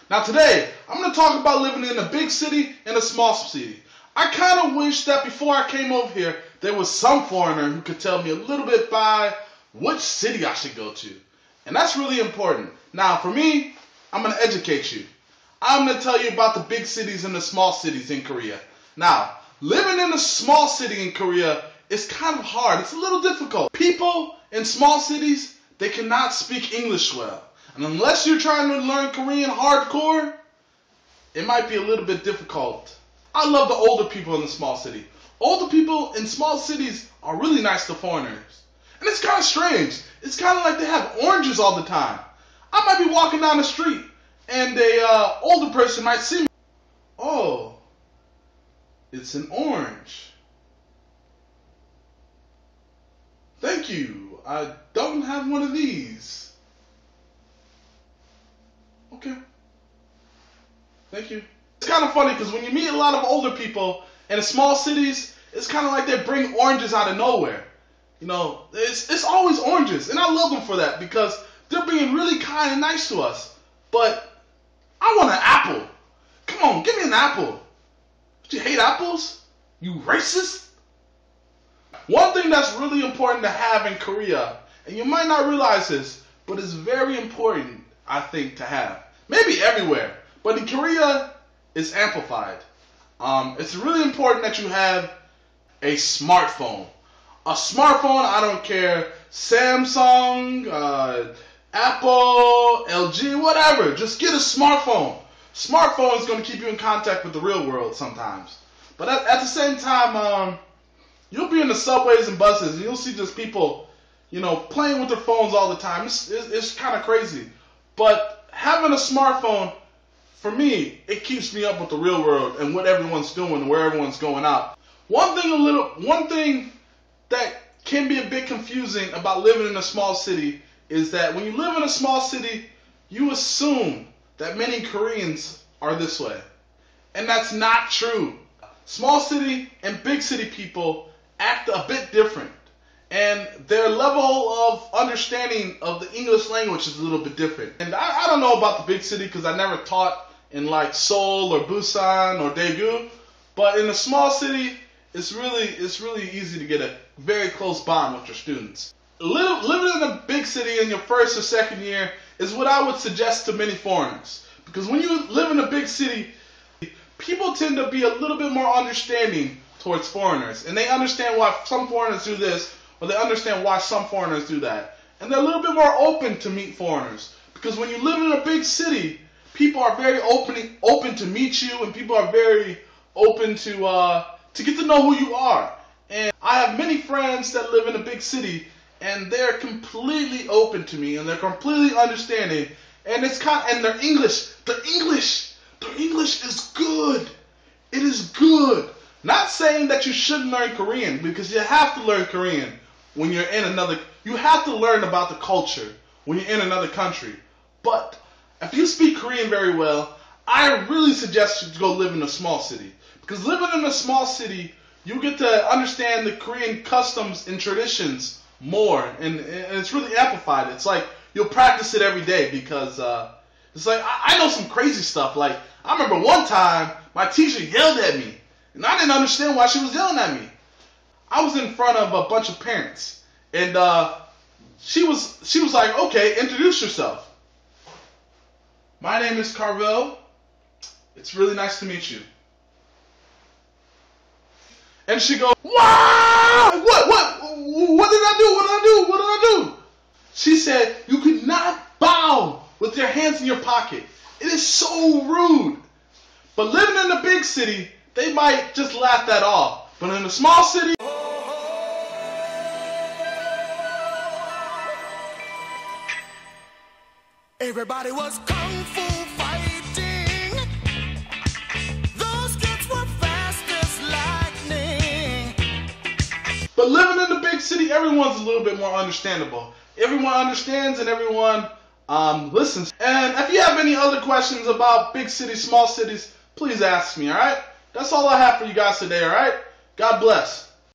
Now today, I'm going to talk about living in a big city and a small city. I kind of wish that before I came over here, there was some foreigner who could tell me a little bit by which city I should go to. And that's really important. Now for me, I'm going to educate you. I'm going to tell you about the big cities and the small cities in Korea. Now, living in a small city in Korea is kind of hard. It's a little difficult. People in small cities, they cannot speak English well. And unless you're trying to learn Korean hardcore, it might be a little bit difficult. I love the older people in the small city. Older people in small cities are really nice to foreigners. And it's kind of strange. It's kind of like they have oranges all the time. I might be walking down the street and a older person might see me. Oh, it's an orange. Thank you. I don't have one of these. Okay. Thank you. It's kind of funny because when you meet a lot of older people in small cities, it's kind of like they bring oranges out of nowhere. You know, it's always oranges. And I love them for that because they're being really kind and nice to us. But I want an apple. Come on, give me an apple. Do you hate apples? You racist? One thing that's really important to have in Korea, and you might not realize this, but it's very important, I think, to have. Maybe everywhere, but in Korea, it's amplified. It's really important that you have a smartphone. A smartphone, I don't care, Samsung, Apple, LG, whatever. Just get a smartphone. Smartphone is going to keep you in contact with the real world sometimes. But at the same time, you'll be in the subways and buses and you'll see just people, you know, playing with their phones all the time. It's kind of crazy. But having a smartphone, for me, it keeps me up with the real world and what everyone's doing and where everyone's going out. One thing that can be a bit confusing about living in a small city is that when you live in a small city, you assume that many Koreans are this way. And that's not true. Small city and big city people act a bit different. And their level of understanding of the English language is a little bit different. And I don't know about the big city because I never taught in like Seoul or Busan or Daegu. But in a small city, it's really easy to get a very close bond with your students. Living in a big city in your first or second year is what I would suggest to many foreigners. Because when you live in a big city, people tend to be a little bit more understanding towards foreigners. And they understand why some foreigners do this, or they understand why some foreigners do that. And they're a little bit more open to meet foreigners. Because when you live in a big city, people are very open to meet you, and people are very open to get to know who you are. And I have many friends that live in a big city, and they're completely open to me, and they're completely understanding. And their English is good. It is good. Not saying that you shouldn't learn Korean, because you have to learn Korean when you're in you have to learn about the culture when you're in another country. But if you speak Korean very well, I really suggest you to go live in a small city. Because living in a small city, you get to understand the Korean customs and traditions more, and it's really amplified. It's like you'll practice it every day because it's like I know some crazy stuff. Like I remember one time my teacher yelled at me, and I didn't understand why she was yelling at me. I was in front of a bunch of parents, and she was like, "Okay, introduce yourself." My name is Carvel. It's really nice to meet you. And she goes, "Wow! What did I do? What did I do?" She said, "You could not bow with your hands in your pocket. It is so rude." But living in a big city, they might just laugh that off. But in a small city, everybody was kung fu fighting. Those kids were fast as lightning. but living in the big city, everyone's a little bit more understandable. Everyone understands and everyone listens. And if you have any other questions about big cities, small cities, please ask me, alright? That's all I have for you guys today, alright? God bless.